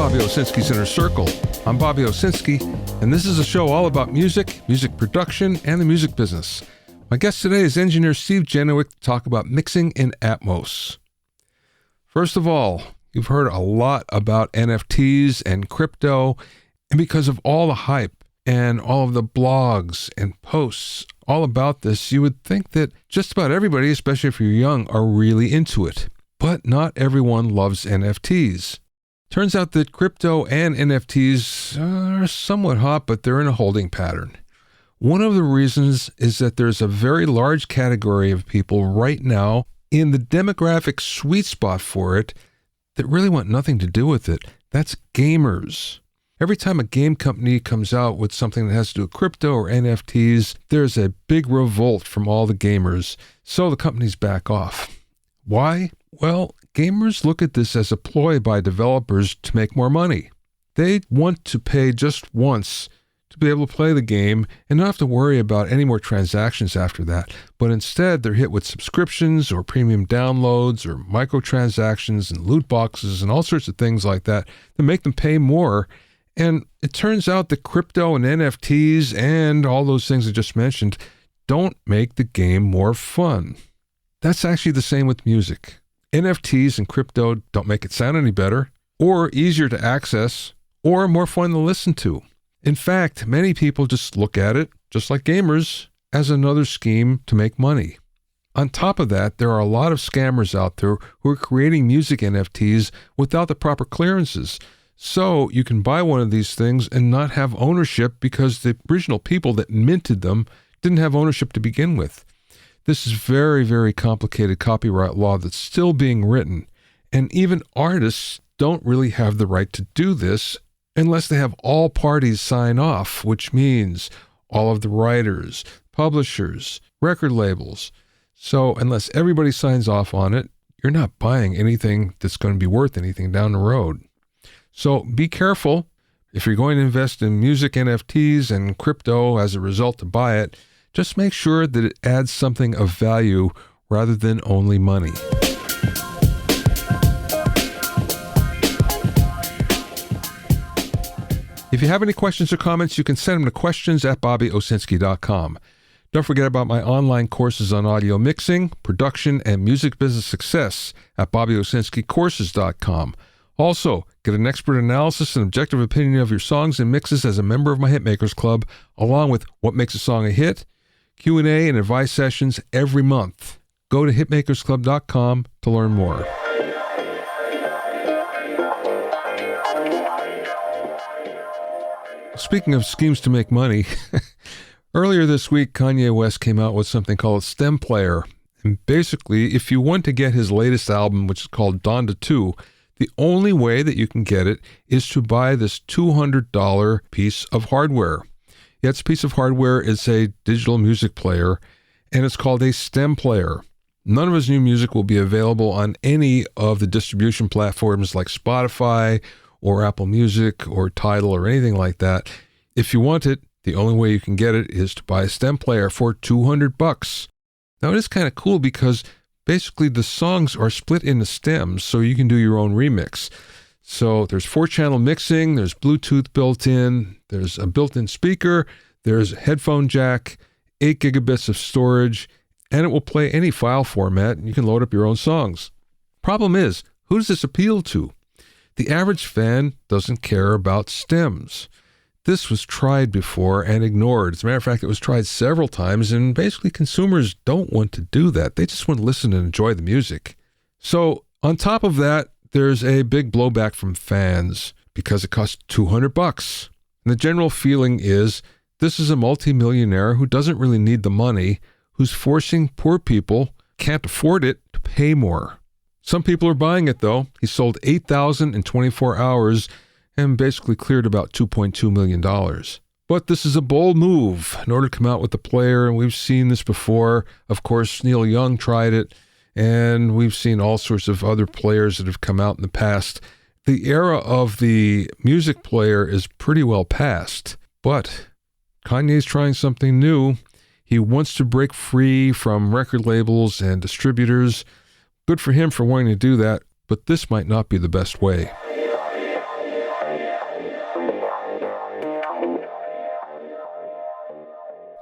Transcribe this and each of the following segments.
Bobby Owsinski's Inner Circle. I'm Bobby Owsinski, and this is a show all about music, music production, and the music business. My guest today is engineer Steve Genewick to talk about mixing in Atmos. First of all, you've heard a lot about NFTs and crypto, and because of all the hype and all of the blogs and posts all about this, you would think that just about everybody, especially if you're young, are really into it. But not everyone loves NFTs. Turns out that crypto and NFTs are somewhat hot, but they're in a holding pattern. One of the reasons is that there's a very large category of people right now in the demographic sweet spot for it that really want nothing to do with it. That's gamers. Every time a game company comes out with something that has to do with crypto or NFTs, there's a big revolt from all the gamers, so the companies back off. Why? Well, gamers look at this as a ploy by developers to make more money. They want to pay just once to be able to play the game and not have to worry about any more transactions after that. But instead, they're hit with subscriptions or premium downloads or microtransactions and loot boxes and all sorts of things like that that make them pay more. And it turns out that crypto and NFTs and all those things I just mentioned don't make the game more fun. That's actually the same with music. NFTs and crypto don't make it sound any better, or easier to access, or more fun to listen to. In fact, many people just look at it, just like gamers, as another scheme to make money. On top of that, there are a lot of scammers out there who are creating music NFTs without the proper clearances. So you can buy one of these things and not have ownership because the original people that minted them didn't have ownership to begin with. This is very, very complicated copyright law that's still being written, and even artists don't really have the right to do this unless they have all parties sign off, which means all of the writers, publishers, record labels. So unless everybody signs off on it, you're not buying anything that's going to be worth anything down the road. So be careful. If you're going to invest in music NFTs and crypto as a result to buy it, just make sure that it adds something of value rather than only money. If you have any questions or comments, you can send them to questions@bobbyowsinski.com. Don't forget about my online courses on audio mixing, production, and music business success at bobbyowsinskicourses.com. Also, get an expert analysis and objective opinion of your songs and mixes as a member of my Hitmakers Club, along with what makes a song a hit, Q&A, and advice sessions every month. Go to hitmakersclub.com to learn more. Speaking of schemes to make money, earlier this week, Kanye West came out with something called Stem Player. And basically, if you want to get his latest album, which is called Donda 2, the only way that you can get it is to buy this $200 piece of hardware. Yeah, it's a piece of hardware. It's a digital music player, and it's called a Stem Player. None of his new music will be available on any of the distribution platforms like Spotify or Apple Music or Tidal or anything like that. If you want it, the only way you can get it is to buy a Stem Player for $200. Now, it is kind of cool because basically the songs are split into stems, so you can do your own remix. So there's 4-channel mixing, there's Bluetooth built in, there's a built-in speaker, there's a headphone jack, 8 gigabits of storage, and it will play any file format, and you can load up your own songs. Problem is, who does this appeal to? The average fan doesn't care about stems. This was tried before and ignored. As a matter of fact, it was tried several times, and basically consumers don't want to do that. They just want to listen and enjoy the music. So on top of that, there's a big blowback from fans because it costs $200. And the general feeling is this is a multimillionaire who doesn't really need the money, who's forcing poor people, can't afford it, to pay more. Some people are buying it, though. He sold 8,000 in 24 hours and basically cleared about $2.2 million. But this is a bold move in order to come out with the player, and we've seen this before. Of course, Neil Young tried it, and we've seen all sorts of other players that have come out in the past. The era of the music player is pretty well past, but Kanye's trying something new. He wants to break free from record labels and distributors. Good for him for wanting to do that, but this might not be the best way.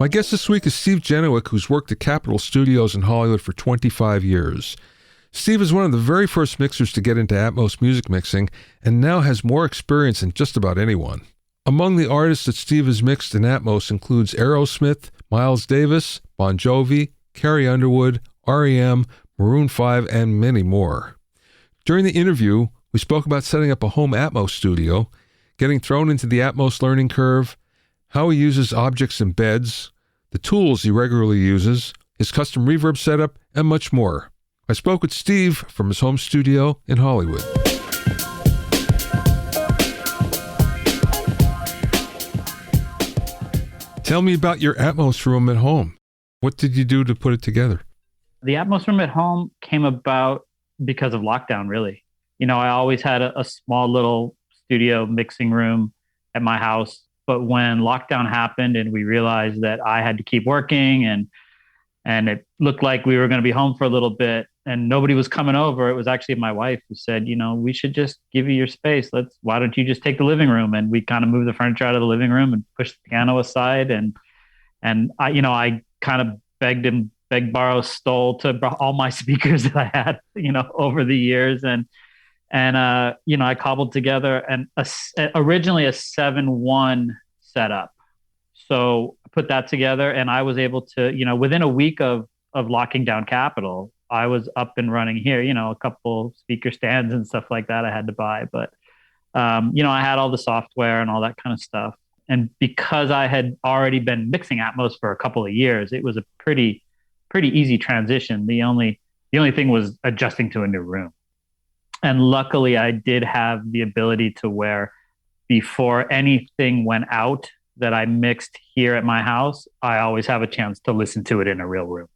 My guest this week is Steve Genewick, who's worked at Capitol Studios in Hollywood for 25 years. Steve is one of the very first mixers to get into Atmos music mixing and now has more experience than just about anyone. Among the artists that Steve has mixed in Atmos includes Aerosmith, Miles Davis, Bon Jovi, Carrie Underwood, REM, Maroon 5, and many more. During the interview, we spoke about setting up a home Atmos studio, getting thrown into the Atmos learning curve, how he uses objects and beds, the tools he regularly uses, his custom reverb setup, and much more. I spoke with Steve from his home studio in Hollywood. Tell me about your Atmos room at home. What did you do to put it together? The Atmos room at home came about because of lockdown, really. I always had a small little studio mixing room at my house. But when lockdown happened and we realized that I had to keep working and it looked like we were going to be home for a little bit and nobody was coming over, it was actually my wife who said, we should just give you your space. Why don't you just take the living room? And we kind of moved the furniture out of the living room and pushed the piano aside. And I kind of begged, borrow, stole to all my speakers that I had, over the years. And I cobbled together originally a 7-1 setup. So I put that together and I was able to, within a week of locking down Capitol, I was up and running here, a couple speaker stands and stuff like that I had to buy. But, I had all the software and all that kind of stuff. And because I had already been mixing Atmos for a couple of years, it was a pretty easy transition. The only thing was adjusting to a new room. And luckily, I did have the ability to where before anything went out that I mixed here at my house, I always have a chance to listen to it in a real room.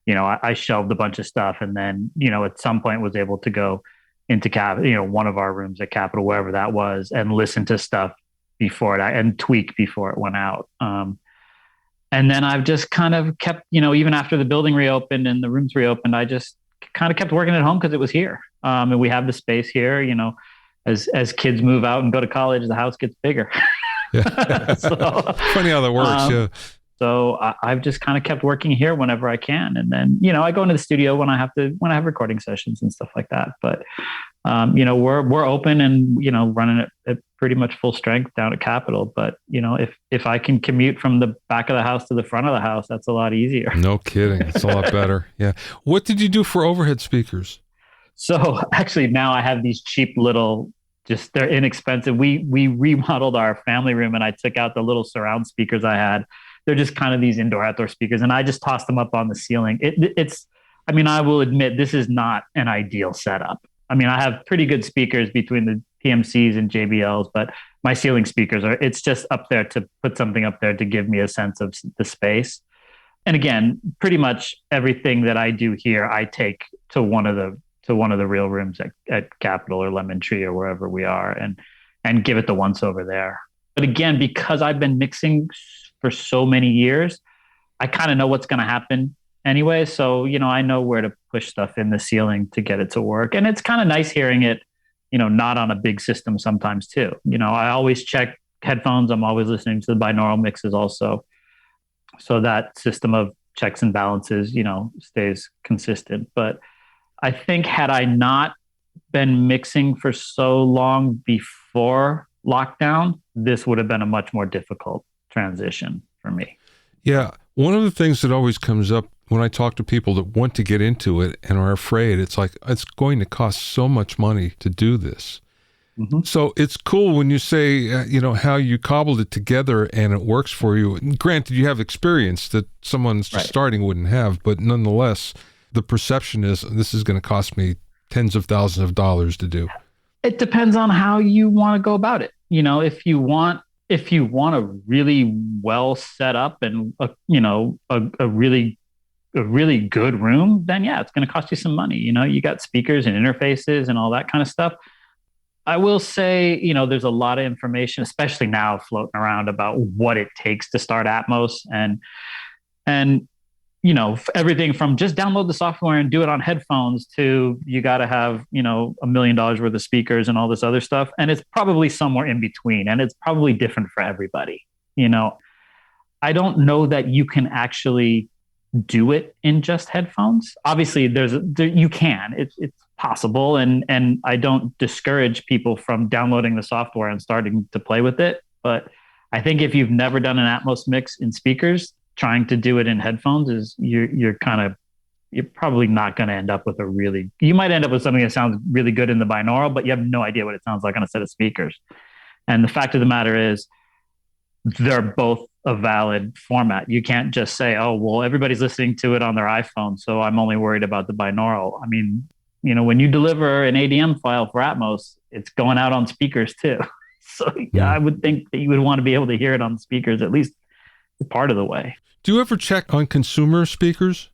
I shelved a bunch of stuff and then, at some point was able to go into one of our rooms at Capitol, wherever that was, and listen to stuff before it and tweak before it went out. And then I've just kind of kept, even after the building reopened and the rooms reopened, I just kind of kept working at home because it was here. And we have the space here, as kids move out and go to college, the house gets bigger. Yeah. So, funny how that works. Yeah. So I've just kind of kept working here whenever I can. And then, I go into the studio when I have recording sessions and stuff like that. But, we're open and, running at pretty much full strength down at Capitol. But, if I can commute from the back of the house to the front of the house, that's a lot easier. No kidding. It's a lot better. Yeah. What did you do for overhead speakers? So actually now I have these cheap little, they're inexpensive. We remodeled our family room and I took out the little surround speakers I had. They're just kind of these indoor-outdoor speakers and I just tossed them up on the ceiling. I will admit this is not an ideal setup. I have pretty good speakers between the PMCs and JBLs, but my ceiling speakers it's just up there to put something up there to give me a sense of the space. And again, pretty much everything that I do here, I take to one of the real rooms at Capitol or Lemon Tree or wherever we are and give it the once over there. But again, because I've been mixing for so many years, I kind of know what's going to happen anyway. So, I know where to push stuff in the ceiling to get it to work. And it's kind of nice hearing it, not on a big system sometimes too. I always check headphones. I'm always listening to the binaural mixes also. So that system of checks and balances, stays consistent. But I think had I not been mixing for so long before lockdown, this would have been a much more difficult transition for me. Yeah. One of the things that always comes up when I talk to people that want to get into it and are afraid, it's like, it's going to cost so much money to do this. Mm-hmm. So it's cool when you say, how you cobbled it together and it works for you. And granted, you have experience that someone starting wouldn't have, but nonetheless, the perception is this is going to cost me tens of thousands of dollars to do. It depends on how you want to go about it. If you want a really well set up and a really good room, then yeah, it's going to cost you some money. You got speakers and interfaces and all that kind of stuff. I will say, there's a lot of information, especially now floating around about what it takes to start Atmos and everything from just download the software and do it on headphones to you got to have, $1 million worth of speakers and all this other stuff. And it's probably somewhere in between and it's probably different for everybody. I don't know that you can actually do it in just headphones. Obviously, you can. It's possible, and I don't discourage people from downloading the software and starting to play with it. But I think if you've never done an Atmos mix in speakers, trying to do it in headphones is you're probably not going to end up with you might end up with something that sounds really good in the binaural, but you have no idea what it sounds like on a set of speakers. And the fact of the matter is, they're both a valid format. You can't just say, oh, well, everybody's listening to it on their iPhone, so I'm only worried about the binaural. I mean, when you deliver an ADM file for Atmos, it's going out on speakers too. So I would think that you would want to be able to hear it on speakers at least part of the way. Do you ever check on consumer speakers?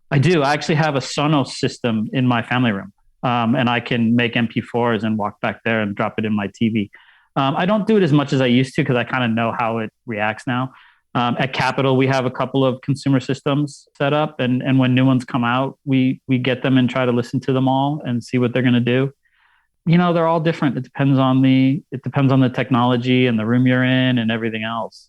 I do. I actually have a Sonos system in my family room, and I can make MP4s and walk back there and drop it in my TV. I don't do it as much as I used to because I kind of know how it reacts now. At Capitol, we have a couple of consumer systems set up, and when new ones come out, we get them and try to listen to them all and see what they're going to do. They're all different. It depends on the technology and the room you're in and everything else.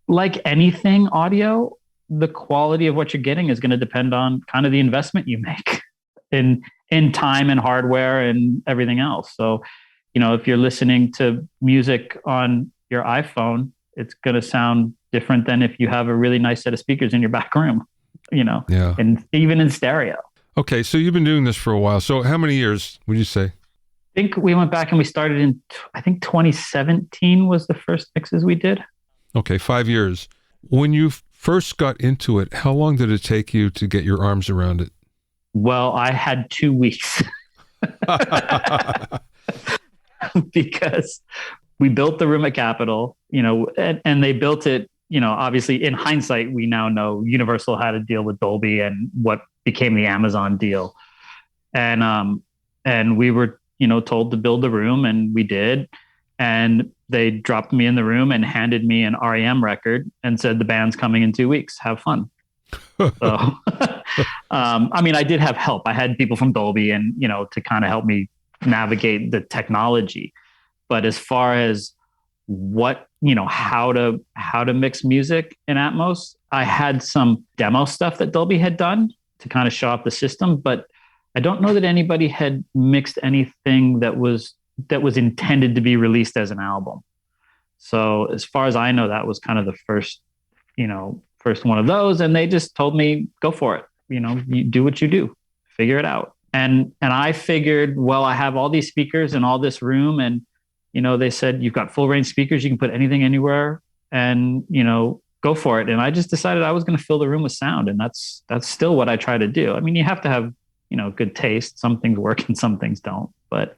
Like anything audio, the quality of what you're getting is going to depend on kind of the investment you make in time and hardware and everything else. So, if you're listening to music on your iPhone, it's going to sound different than if you have a really nice set of speakers in your back room, Yeah. And even in stereo. Okay. So you've been doing this for a while. So how many years would you say? I think we went back and we started in, 2017 was the first mixes we did. Okay. 5 years. When you first got into it, how long did it take you to get your arms around it? Well, I had 2 weeks because we built the room at Capitol, and they built it, obviously in hindsight, we now know Universal had a deal with Dolby and what became the Amazon deal. And we were, told to build the room, and we did. And they dropped me in the room and handed me an REM record and said, the band's coming in 2 weeks. Have fun. So, I did have help. I had people from Dolby and, to kind of help me navigate the technology. But as far as how to mix music in Atmos, I had some demo stuff that Dolby had done to kind of show off the system, but I don't know that anybody had mixed anything that was intended to be released as an album. So as far as I know, that was kind of the first one of those. And they just told me, go for it. You do what you do, figure it out. And I figured, well, I have all these speakers in all this room. And, they said, you've got full range speakers. You can put anything anywhere and, go for it. And I just decided I was going to fill the room with sound. And that's still what I try to do. You have to have, good taste. Some things work and some things don't. But,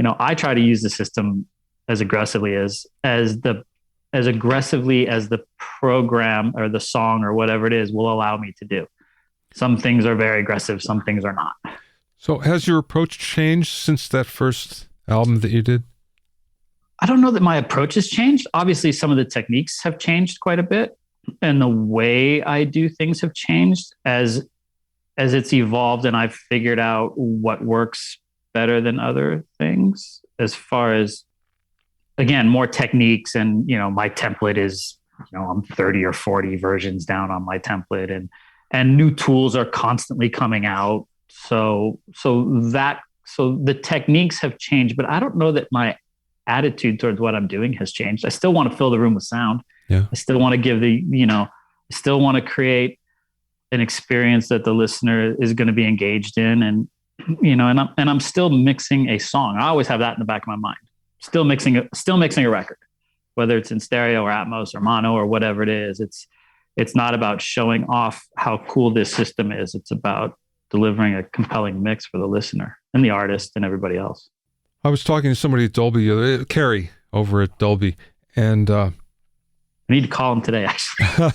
I try to use the system as aggressively as the program or the song or whatever it is will allow me to do. Some things are very aggressive, some things are not. So has your approach changed since that first album that you did? I don't know that my approach has changed. Obviously, some of the techniques have changed quite a bit, and the way I do things have changed as it's evolved, and I've figured out what works better than other things as far as, again, more techniques. And, my template is, I'm 30 or 40 versions down on my template, and new tools are constantly coming out. So the techniques have changed, but I don't know that my attitude towards what I'm doing has changed. I still want to fill the room with sound. Yeah. I still want to give I still want to create an experience that the listener is going to be engaged in. And, and I'm still mixing a song. I always have that in the back of my mind. Still mixing a record, whether it's in stereo or Atmos or mono or whatever it is. It's not about showing off how cool this system is. It's about delivering a compelling mix for the listener and the artist and everybody else. I was talking to somebody at Dolby, Carrie over at Dolby, and I need to call him today, actually.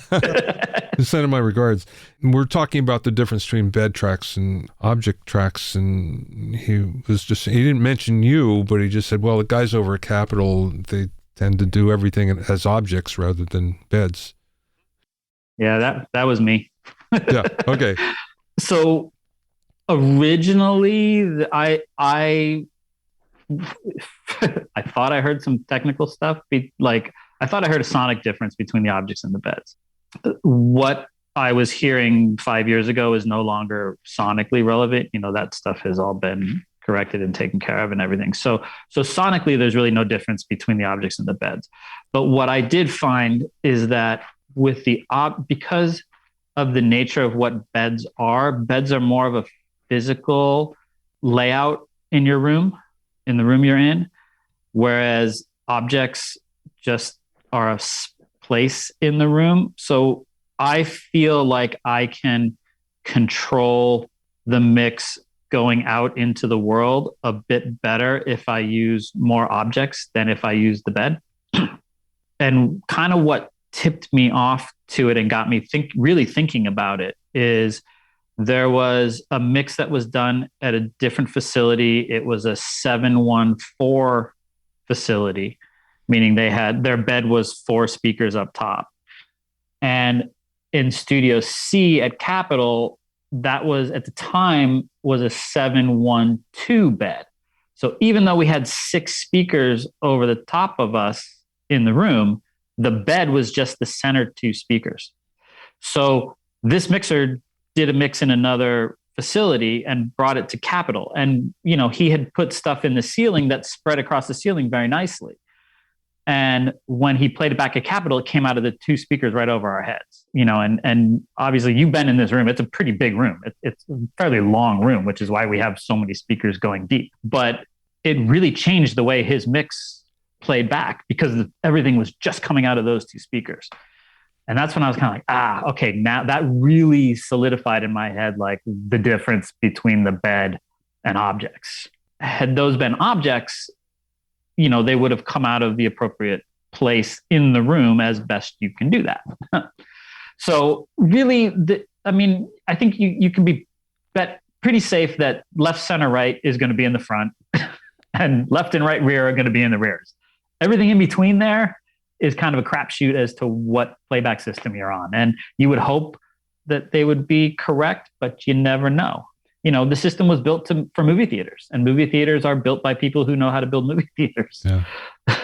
Send him my regards. And we're talking about the difference between bed tracks and object tracks, and he didn't mention you, but he just said, well, the guys over at Capitol, they tend to do everything as objects rather than beds. Yeah, that was me. Yeah, okay. So originally, I I thought I heard some technical stuff, like I thought I heard a sonic difference between the objects and the beds. What I was hearing 5 years ago is no longer sonically relevant. That stuff has all been corrected and taken care of and everything. So sonically, there's really no difference between the objects and the beds. But what I did find is that with because of the nature of what beds are more of a physical layout in your room, in the room you're in, whereas objects just are a place in the room. So I feel like I can control the mix going out into the world a bit better if I use more objects than if I use the bed. And kind of what tipped me off to it and got me really thinking about it is there was a mix that was done at a different facility. It was a 714 facility, meaning their bed was 4 speakers up top. And in Studio C at Capitol, that was at the time was a 712 bed. So even though we had 6 speakers over the top of us in the room, the bed was just the center 2 speakers. So this mixer did a mix in another facility and brought it to Capitol. And, he had put stuff in the ceiling that spread across the ceiling very nicely. And when he played it back at Capitol, it came out of the 2 speakers right over our heads, and obviously you've been in this room. It's a pretty big room. It's a fairly long room, which is why we have so many speakers going deep. But it really changed the way his mix played back because everything was just coming out of those 2 speakers. And that's when I was kind of like, okay, now that really solidified in my head, like the difference between the bed and objects. Had those been objects, they would have come out of the appropriate place in the room as best you can do that. So really, I think you can be pretty safe that left, center, right is going to be in the front and left and right rear are going to be in the rears. Everything in between there is kind of a crapshoot as to what playback system you're on. And you would hope that they would be correct, but you never know. The system was built for movie theaters, and movie theaters are built by people who know how to build movie theaters. Yeah.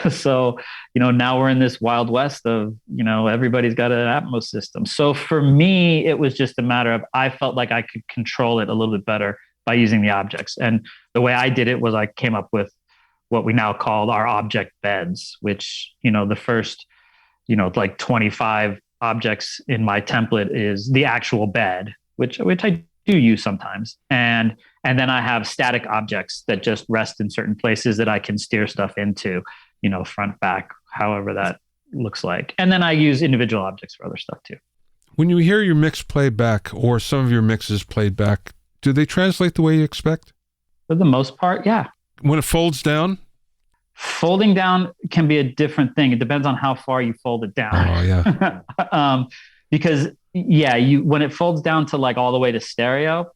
So, now we're in this wild west of, everybody's got an Atmos system. So for me, it was just a matter of, I felt like I could control it a little bit better by using the objects. And the way I did it was I came up with what we now call our object beds, which, the first, like 25 objects in my template is the actual bed, which I do use sometimes. And then I have static objects that just rest in certain places that I can steer stuff into, front, back, however that looks like. And then I use individual objects for other stuff too. When you hear your mix played back or some of your mixes played back, do they translate the way you expect? For the most part, yeah. When it folds down? Folding down can be a different thing. It depends on how far you fold it down. Oh, yeah. Because when it folds down to like all the way to stereo,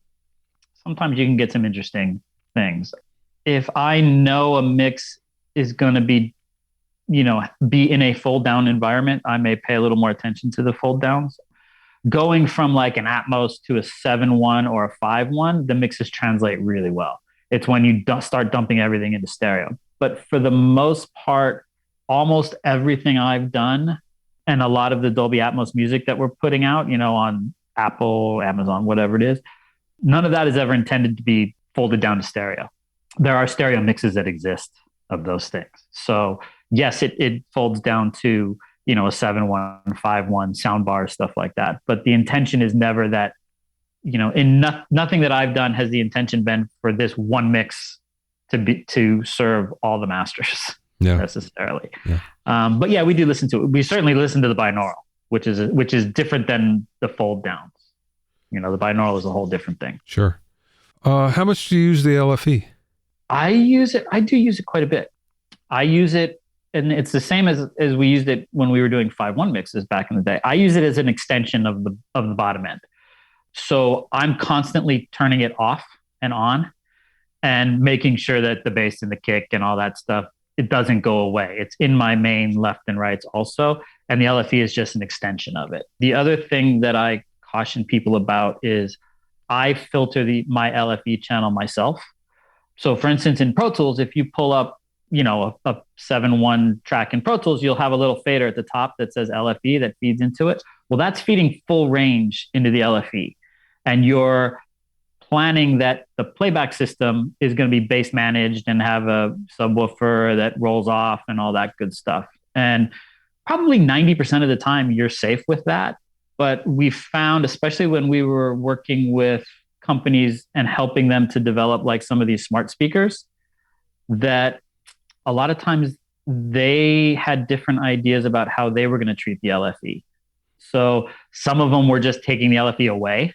sometimes you can get some interesting things. If I know a mix is going to be in a fold down environment, I may pay a little more attention to the fold downs. Going from like an Atmos to a 7.1 or a 5.1, the mixes translate really well. It's when you start dumping everything into stereo. But for the most part, almost everything I've done and a lot of the Dolby Atmos music that we're putting out, on Apple, Amazon, whatever it is, none of that is ever intended to be folded down to stereo. There are stereo mixes that exist of those things. So yes, it folds down to, a 7.1, 5.1 sound bar, stuff like that. But the intention is never that, nothing that I've done has the intention been for this one mix to serve all the masters necessarily. Yeah. But yeah, we do listen to it. We certainly listen to the binaural, which is different than the fold downs. The binaural is a whole different thing. Sure. How much do you use the LFE? I use it. I do use it quite a bit. I use it, and it's the same as we used it when we were doing 5.1 mixes back in the day. I use it as an extension of the bottom end. So I'm constantly turning it off and on and making sure that the bass and the kick and all that stuff, it doesn't go away. It's in my main left and rights also. And the LFE is just an extension of it. The other thing that I caution people about is I filter my LFE channel myself. So for instance, in Pro Tools, if you pull up a 7/1 track in Pro Tools, you'll have a little fader at the top that says LFE that feeds into it. Well, that's feeding full range into the LFE. And you're planning that the playback system is going to be bass managed and have a subwoofer that rolls off and all that good stuff. And probably 90% of the time you're safe with that. But we found, especially when we were working with companies and helping them to develop like some of these smart speakers, that a lot of times they had different ideas about how they were going to treat the LFE. So some of them were just taking the LFE away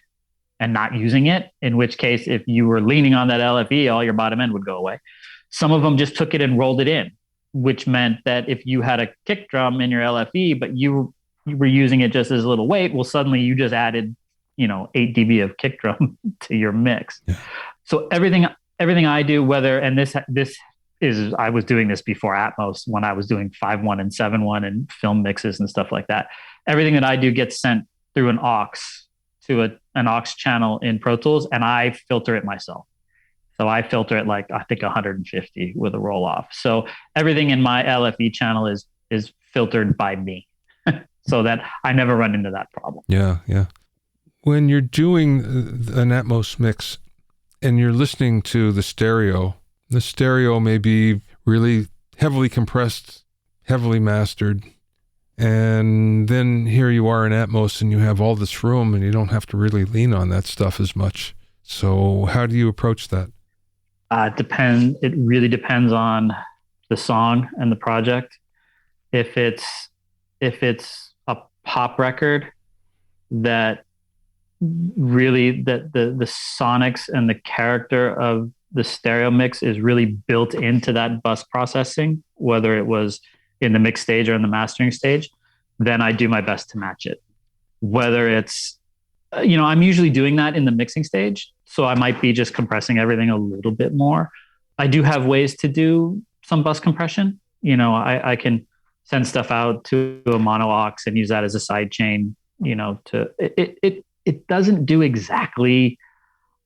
and not using it, in which case, if you were leaning on that LFE, all your bottom end would go away. Some of them just took it and rolled it in, which meant that if you had a kick drum in your LFE, but you were using it just as a little weight, well, suddenly you just added, 8 dB of kick drum to your mix. Yeah. So everything I do, and this is, I was doing this before Atmos when I was doing 5/1 and 7/1 and film mixes and stuff like that. Everything that I do gets sent through an aux to an aux channel in Pro Tools, and I filter it myself. So I filter it like, I think 150 with a roll off. So everything in my LFE channel is filtered by me so that I never run into that problem. Yeah. Yeah. When you're doing an Atmos mix and you're listening to the stereo may be really heavily compressed, heavily mastered. And then here you are in Atmos and you have all this room and you don't have to really lean on that stuff as much. So how do you approach that? It really depends on the song and the project. If it's a pop record that really the sonics and the character of the stereo mix is really built into that bus processing, whether it was in the mix stage or in the mastering stage, then I do my best to match it. Whether it's, I'm usually doing that in the mixing stage. So I might be just compressing everything a little bit more. I do have ways to do some bus compression. I can send stuff out to a mono aux and use that as a side chain, it doesn't do exactly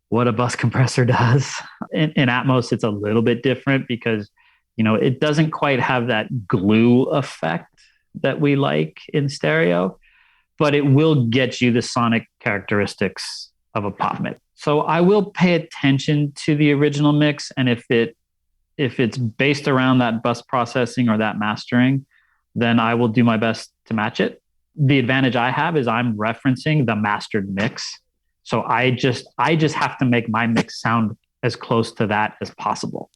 what a bus compressor does. In Atmos, it's a little bit different because, it doesn't quite have that glue effect that we like in stereo, but it will get you the sonic characteristics of a pop mix. So I will pay attention to the original mix. And if it's based around that bus processing or that mastering, then I will do my best to match it. The advantage I have is I'm referencing the mastered mix. So I just have to make my mix sound as close to that as possible.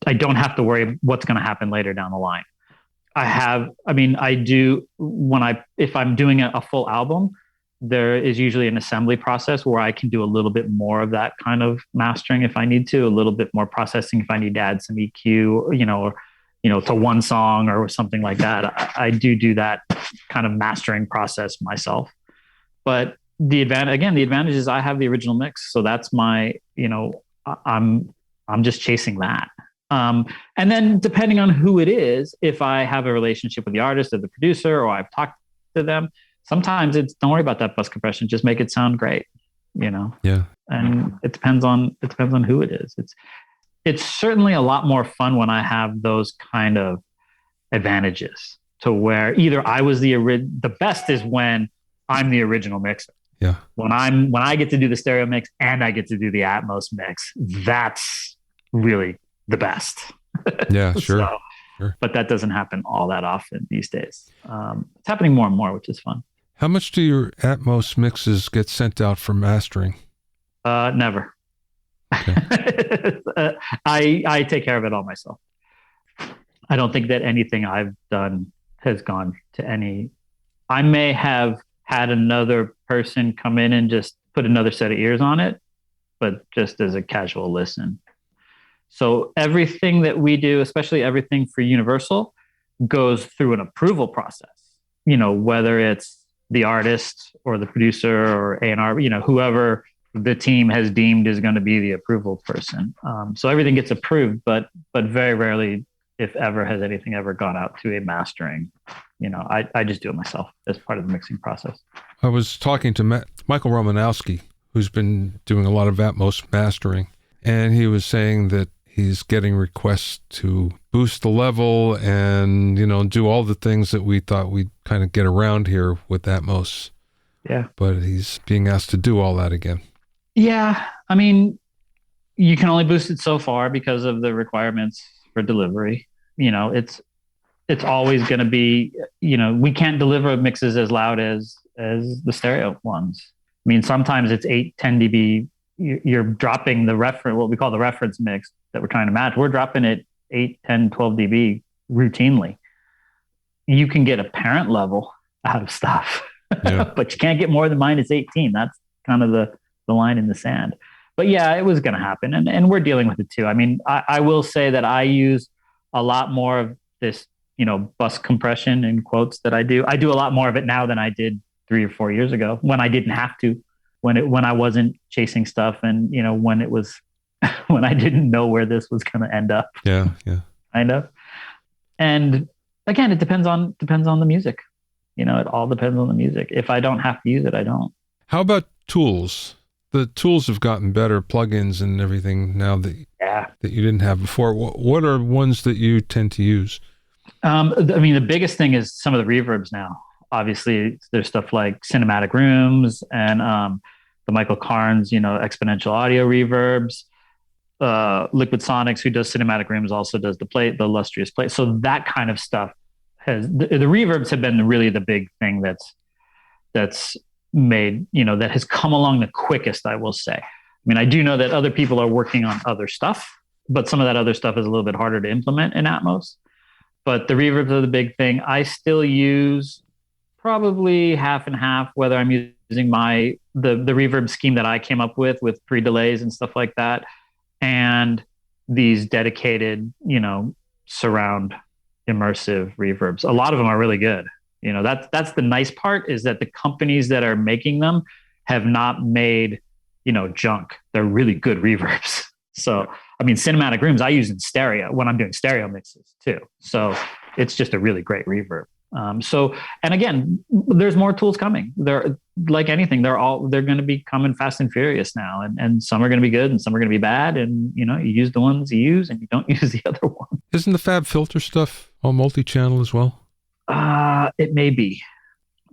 I don't have to worry what's going to happen later down the line. If I'm doing a full album, there is usually an assembly process where I can do a little bit more of that kind of mastering if I need to, a little bit more processing if I need to add some EQ, to one song or something like that. I do that kind of mastering process myself. But the advantage is I have the original mix. So that's my, I'm just chasing that. And then depending on who it is, if I have a relationship with the artist or the producer, or I've talked to them, sometimes it's, don't worry about that bus compression, just make it sound great, Yeah. And it depends on who it is. It's certainly a lot more fun when I have those kind of advantages to where either I was the best is when I'm the original mixer. Yeah. When I get to do the stereo mix and I get to do the Atmos mix, that's really the best. Yeah, sure. Sure. But that doesn't happen all that often these days. It's happening more and more, which is fun. How much do your Atmos mixes get sent out for mastering? Never. Okay. I take care of it all myself. I don't think that anything I've done has gone to any. I may have had another person come in and just put another set of ears on it, but just as a casual listen. So everything that we do, especially everything for Universal, goes through an approval process. Whether it's the artist or the producer or A&R, whoever the team has deemed is going to be the approval person. So everything gets approved, but very rarely, if ever, has anything ever gone out to a mastering. I just do it myself as part of the mixing process. I was talking to Michael Romanowski, who's been doing a lot of Atmos mastering, and he was saying that he's getting requests to boost the level and, do all the things that we thought we'd kind of get around here with Atmos. Yeah. But he's being asked to do all that again. Yeah. I mean, you can only boost it so far because of the requirements for delivery. It's always going to be, we can't deliver mixes as loud as the stereo ones. I mean, sometimes it's 8, 10 dB. You're dropping the reference, what we call the reference mix that we're trying to match. We're dropping it 8, 10, 12 dB routinely. You can get a parent level out of stuff, but you can't get more than -18. That's kind of the line in the sand. But yeah, it was going to happen. And we're dealing with it too. I mean, I will say that I use a lot more of this, bus compression in quotes that I do. I do a lot more of it now than I did 3 or 4 years ago when I didn't have to, when I wasn't chasing stuff and, when it was, when I didn't know where this was going to end up. Yeah. Kind of. And again, it depends on the music. It all depends on the music. If I don't have to use it, I don't. How about tools? The tools have gotten better, plugins and everything now that you didn't have before. What are ones that you tend to use? I mean, the biggest thing is some of the reverbs now. Obviously, there's stuff like Cinematic Rooms and the Michael Carnes, exponential audio reverbs. Liquid Sonics, who does Cinematic Rooms, also does the illustrious plate. So that kind of stuff the reverbs have been really the big thing that's made, that has come along the quickest, I will say. I mean, I do know that other people are working on other stuff, but some of that other stuff is a little bit harder to implement in Atmos. But the reverbs are the big thing. I still use probably half and half, whether I'm using the reverb scheme that I came up with pre-delays and stuff like that, and these dedicated, surround immersive reverbs. A lot of them are really good. That's the nice part, is that the companies that are making them have not made, junk. They're really good reverbs. So, I mean, Cinematic Rooms I use in stereo when I'm doing stereo mixes too. So it's just a really great reverb. And again, there's more tools coming. They're like anything. They're going to be coming fast and furious now. And some are going to be good and some are going to be bad. And, you use the ones you use and you don't use the other one. Isn't the Fab Filter stuff all multi-channel as well? It may be.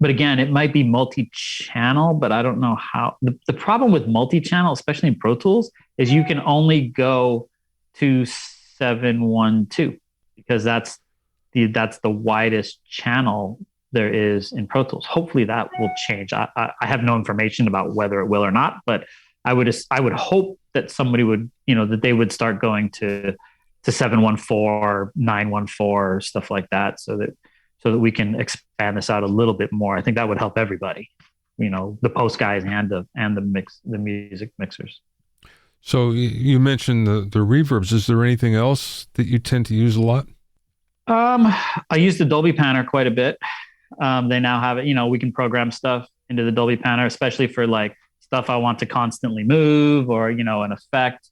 But again, it might be multi-channel, but I don't know how. The problem with multi-channel, especially in Pro Tools, is you can only go to 712 because that's the widest channel there is in Pro Tools. Hopefully that will change. I have no information about whether it will or not, but I would hope that somebody would, that they would start going to 714, 914, stuff like that, so that we can expand this out a little bit more. I think that would help everybody, the post guys and the music mixers. So you mentioned the reverbs. Is there anything else that you tend to use a lot? I use the Dolby Panner quite a bit. They now have it, we can program stuff into the Dolby Panner, especially for like stuff I want to constantly move or, an effect,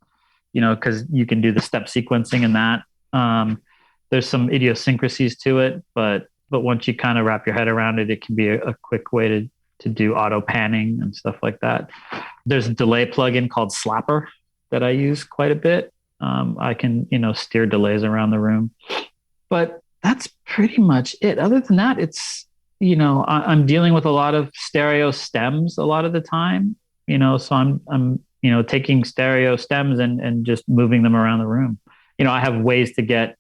because you can do the step sequencing in that. There's some idiosyncrasies to it, but once you kind of wrap your head around it, it can be a quick way to do auto panning and stuff like that. There's a delay plugin called Slapper that I use quite a bit. I can, steer delays around the room, but that's pretty much it. Other than that, it's, I'm dealing with a lot of stereo stems a lot of the time, so I'm taking stereo stems and just moving them around the room. I have ways to get,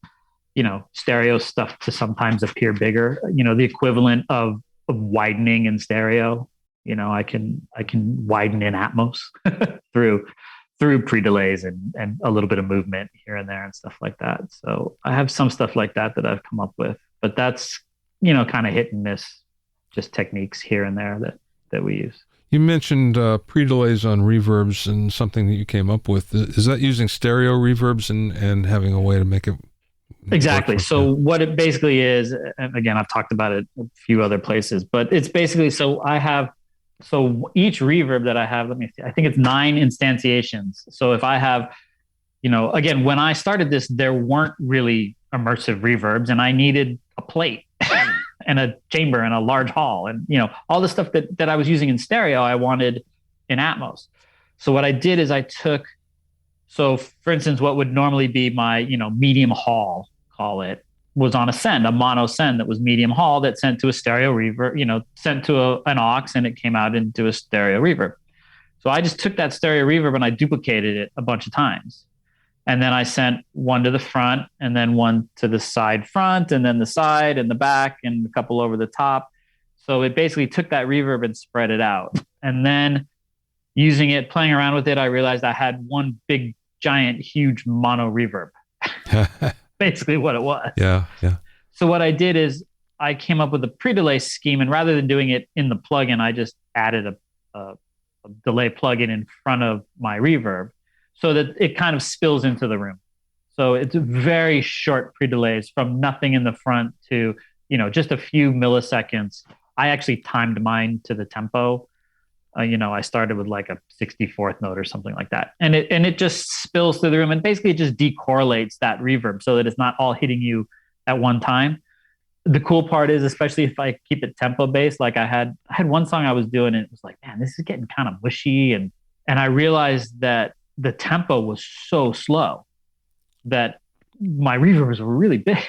stereo stuff to sometimes appear bigger, the equivalent of widening in stereo. I can widen in Atmos through pre-delays and a little bit of movement here and there and stuff like that. So I have some stuff like that I've come up with, but that's, kind of hit and miss, just techniques here and there that we use. You mentioned pre-delays on reverbs and something that you came up with. Is that using stereo reverbs and having a way to make it? Exactly. So what it basically is, and again, I've talked about it a few other places, but it's basically, so each reverb that I have, let me see, I think it's 9 instantiations. So if I have, again, when I started this, there weren't really immersive reverbs and I needed a plate and a chamber and a large hall and, all the stuff that I was using in stereo, I wanted in Atmos. So what I did is I took So for instance, what would normally be my, medium hall, call it, was on a send, a mono send that was medium hall that sent to a stereo reverb, sent to an aux and it came out into a stereo reverb. So I just took that stereo reverb and I duplicated it a bunch of times. And then I sent one to the front and then one to the side front and then the side and the back and a couple over the top. So it basically took that reverb and spread it out. And then using it, playing around with it, I realized I had one big, giant, huge mono reverb. Basically what it was. Yeah. So what I did is I came up with a pre-delay scheme, and rather than doing it in the plugin, I just added a delay plugin in front of my reverb so that it kind of spills into the room. So it's very short pre-delays from nothing in the front to, just a few milliseconds. I actually timed mine to the tempo. I started with like a 64th note or something like that. And it just spills through the room, and basically it just decorrelates that reverb so that it's not all hitting you at one time. The cool part is, especially if I keep it tempo based, like I had one song I was doing and it was like, man, this is getting kind of mushy. And I realized that the tempo was so slow that my reverbs were really big.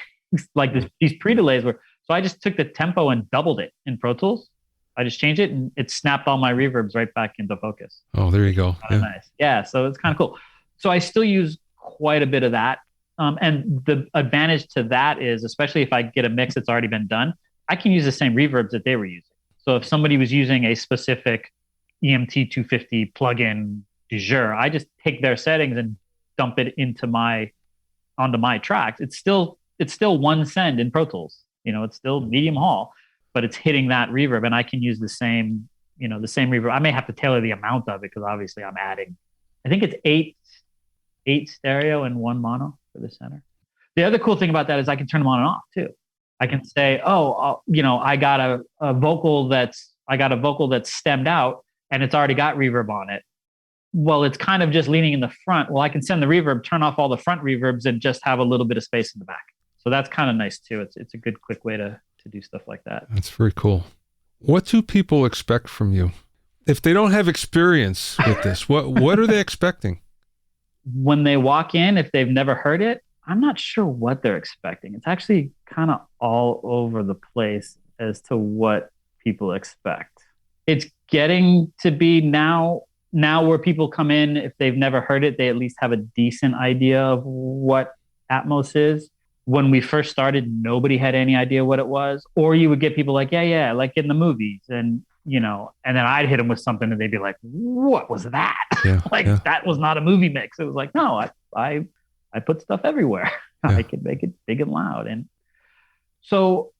Like these pre-delays were, so I just took the tempo and doubled it in Pro Tools. I just changed it and it snapped all my reverbs right back into focus. Oh, there you go. Yeah. Nice. Yeah. So it's kind of cool. So I still use quite a bit of that. And the advantage to that is, especially if I get a mix that's already been done, I can use the same reverbs that they were using. So if somebody was using a specific EMT 250 plugin du jour, I just take their settings and dump it onto my tracks. It's still one send in Pro Tools. It's still medium hall, but it's hitting that reverb, and I can use the same reverb. I may have to tailor the amount of it because obviously I'm adding, I think it's eight stereo and one mono for the center. The other cool thing about that is I can turn them on and off too. I can say, I got a vocal that's stemmed out and it's already got reverb on it. Well, it's kind of just leaning in the front. Well, I can send the reverb, turn off all the front reverbs, and just have a little bit of space in the back. So that's kind of nice too. It's a good quick way to do stuff like that. That's very cool. What do people expect from you? If they don't have experience with this, what are they expecting? When they walk in, if they've never heard it, I'm not sure what they're expecting. It's actually kind of all over the place as to what people expect. It's getting to be now where people come in, if they've never heard it, they at least have a decent idea of what Atmos is. When we first started, nobody had any idea what it was. Or you would get people like, yeah, like in the movies. And, and then I'd hit them with something and they'd be like, what was that? Yeah, that was not a movie mix. It was like, no, I put stuff everywhere. Yeah. I could make it big and loud. And so,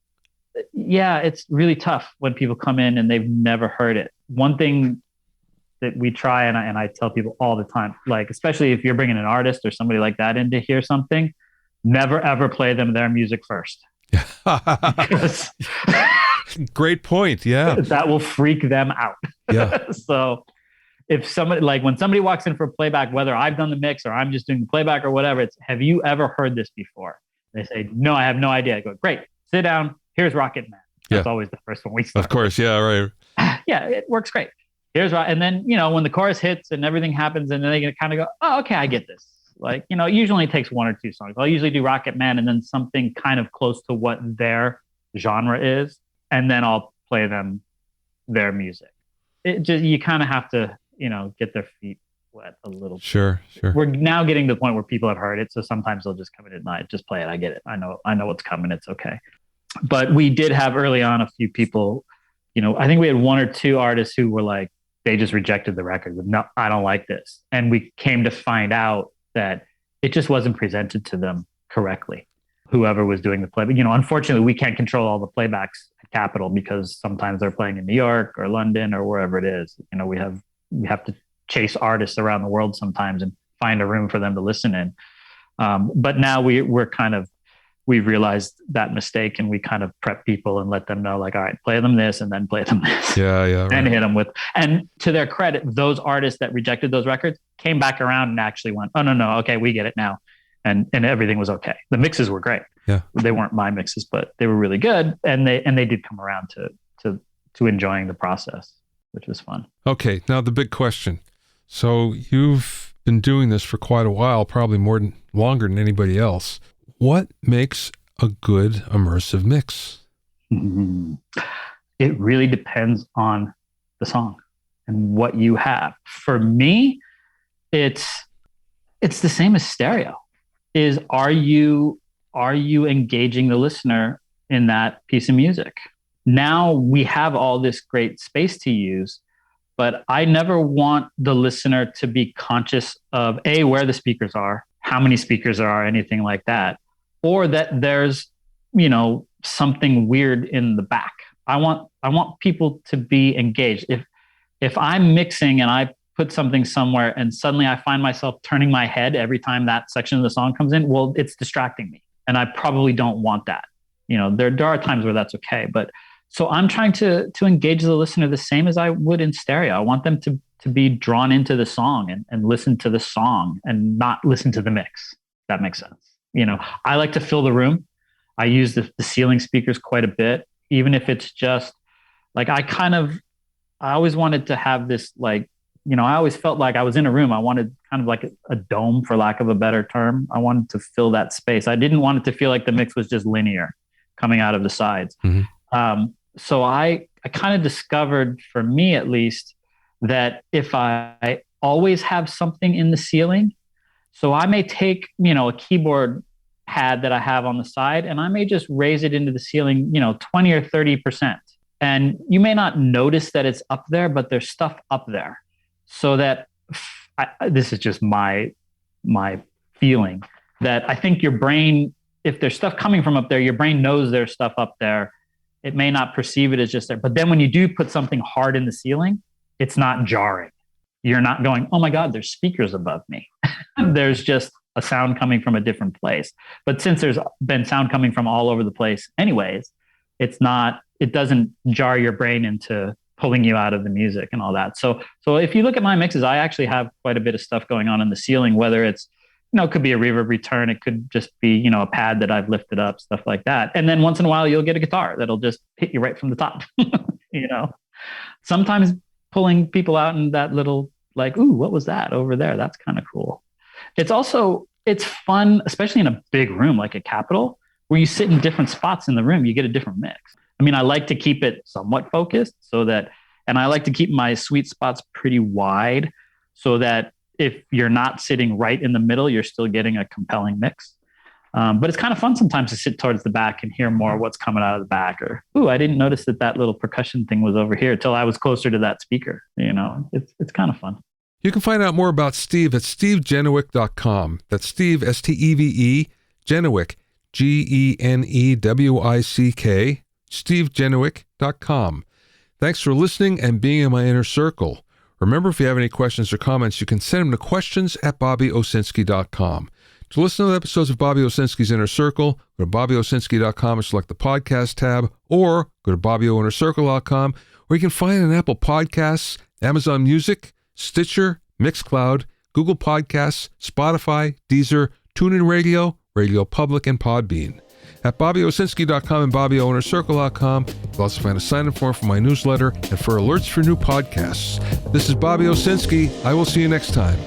yeah, it's really tough when people come in and they've never heard it. One thing that we try, and I tell people all the time, like, especially if you're bringing an artist or somebody like that in to hear something, never, ever play them their music first. Great point. Yeah. That will freak them out. Yeah. So if somebody, like when somebody walks in for playback, whether I've done the mix or I'm just doing the playback or whatever, it's, have you ever heard this before? They say, no, I have no idea. I go, great, sit down. Here's Rocket Man. That's always the first one we start. Of course. Yeah. Right. Yeah. It works great. And then, when the chorus hits and everything happens, and then they kind of go, oh, okay, I get this. Like, it usually takes one or two songs. I'll usually do Rocket Man and then something kind of close to what their genre is. And then I'll play them their music. You kind of have to, get their feet wet a little bit. Sure. We're now getting to the point where people have heard it. So sometimes they'll just come in at night, just play it. I get it. I know what's coming. It's okay. But we did have early on a few people, I think we had one or two artists who were like, they just rejected the record. No, I don't like this. And we came to find out that it just wasn't presented to them correctly. Whoever was doing the playback, unfortunately, we can't control all the playbacks at Capitol because sometimes they're playing in New York or London or wherever it is. We have to chase artists around the world sometimes and find a room for them to listen in. But now we've realized that mistake, and we kind of prep people and let them know, like, all right, play them this and then play them this. Yeah. Right. And hit them with, and to their credit, those artists that rejected those records came back around and actually went, oh, no, okay, we get it now. And everything was okay. The mixes were great. Yeah. They weren't my mixes, but they were really good. And they did come around to enjoying the process, which was fun. Okay. Now the big question. So you've been doing this for quite a while, probably longer than anybody else. What makes a good immersive mix? It really depends on the song and what you have. For me, it's the same as stereo. Are you engaging the listener in that piece of music? Now we have all this great space to use, but I never want the listener to be conscious of where the speakers are, how many speakers there are, anything like that, or that there's, something weird in the back. I want people to be engaged. If I'm mixing and I put something somewhere and suddenly I find myself turning my head every time that section of the song comes in, well, it's distracting me. And I probably don't want that. There are times where that's okay. But so I'm trying to engage the listener the same as I would in stereo. I want them to be drawn into the song and listen to the song and not listen to the mix. That makes sense. I like to fill the room. I use the ceiling speakers quite a bit, even if it's just like, I always wanted to have this, like, I always felt like I was in a room. I wanted kind of like a dome, for lack of a better term. I wanted to fill that space. I didn't want it to feel like the mix was just linear coming out of the sides. Mm-hmm. So I kind of discovered, for me at least, that if I always have something in the ceiling, so I may take, a keyboard pad that I have on the side, and I may just raise it into the ceiling, 20 or 30%. And you may not notice that it's up there, but there's stuff up there. So that this is just my feeling, that I think your brain, if there's stuff coming from up there, your brain knows there's stuff up there. It may not perceive it as just there. But then when you do put something hard in the ceiling, it's not jarring. You're not going, oh my God, there's speakers above me. There's just a sound coming from a different place. But since there's been sound coming from all over the place anyways, it doesn't jar your brain into pulling you out of the music and all that. So if you look at my mixes, I actually have quite a bit of stuff going on in the ceiling, whether it's, it could be a reverb return. It could just be, a pad that I've lifted up, stuff like that. And then once in a while, you'll get a guitar that'll just hit you right from the top, Sometimes pulling people out in that little, like, ooh, what was that over there? That's kind of cool. It's fun, especially in a big room like a Capitol, where you sit in different spots in the room, you get a different mix. I mean, I like to keep it somewhat focused and I like to keep my sweet spots pretty wide so that if you're not sitting right in the middle, you're still getting a compelling mix. But it's kind of fun sometimes to sit towards the back and hear more what's coming out of the back, or, ooh, I didn't notice that little percussion thing was over here till I was closer to that speaker. It's kind of fun. You can find out more about Steve at stevegenewick.com. That's Steve, S-T-E-V-E, Genewick, G-E-N-E-W-I-C-K, stevegenewick.com. Thanks for listening and being in my inner circle. Remember, if you have any questions or comments, you can send them to questions@bobbyowsinski.com. To listen to the episodes of Bobby Owsinski's Inner Circle, go to bobbyowsinski.com and select the podcast tab, or go to bobbyoinnercircle.com, where you can find an Apple Podcasts, Amazon Music, Stitcher, Mixcloud, Google Podcasts, Spotify, Deezer, TuneIn Radio, Radio Public, and Podbean. At bobbyowsinski.com and bobbyoinnercircle.com, you'll also find a sign-up form for my newsletter and for alerts for new podcasts. This is Bobby Owsinski. I will see you next time.